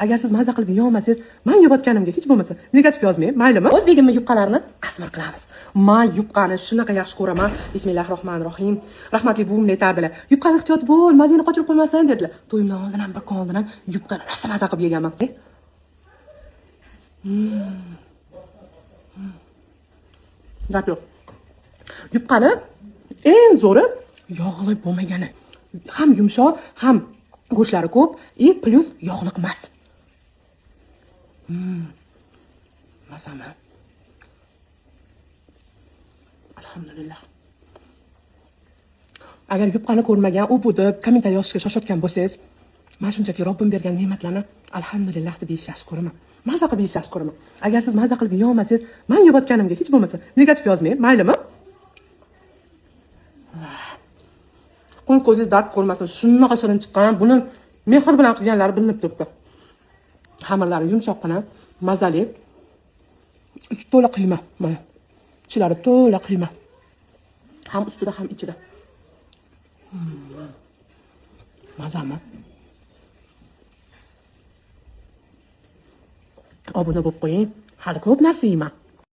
Agar siz maza qilib yeyolmasangiz, men yeyotganimga hech bo'lmasa negativ yozmang, maylimi? O'z begimni yupqalarini asmir qilamiz. Men yupqani shunaqa yaxshi ko'raman. Bismillahirrohmanirrohim. Rahmatli buvim aytardilar. Yupqani ehtiyot bo'l, mazani qochirib qo'ymasin dedilar. To'yimdan oldin ham bir kun oldin ham yupqani rosa maza qilib yeganman. Gap yo'q. Yupqani eng zo'ri yog'li bo'lmagani. Ham yumshoq, ham go'shtlari ko'p, plus yog'liq emas. Mazama. Alhamdulillah. Agar yupqani ko'rmagan, u deb kommentariy yozishga shoshayotgan bo'lsangiz, men shunchaki Robbim bergan ne'matlarni alhamdulillah deb yeyishni ko'raman. Maza qilib yeyishni ko'raman. Agar siz maza qilib yeyolmasangiz, men yeyotganimga hech bo'lmasa negativ yozmang, maylimi? Qo'l ko'zingiz dard ko'rmasin. Shunaqa shirin chiqqan. Buni mehr bilan qilganlari bilinib turibdi. Xamirlari yumshoqqina, mazali. To'la qiyma. Mana. Ichlari to'la qiyma. Ham ustida, ham ichida. Mazami? Obuna bo'lib qo'ying. Hali ko'p narsa yeyman.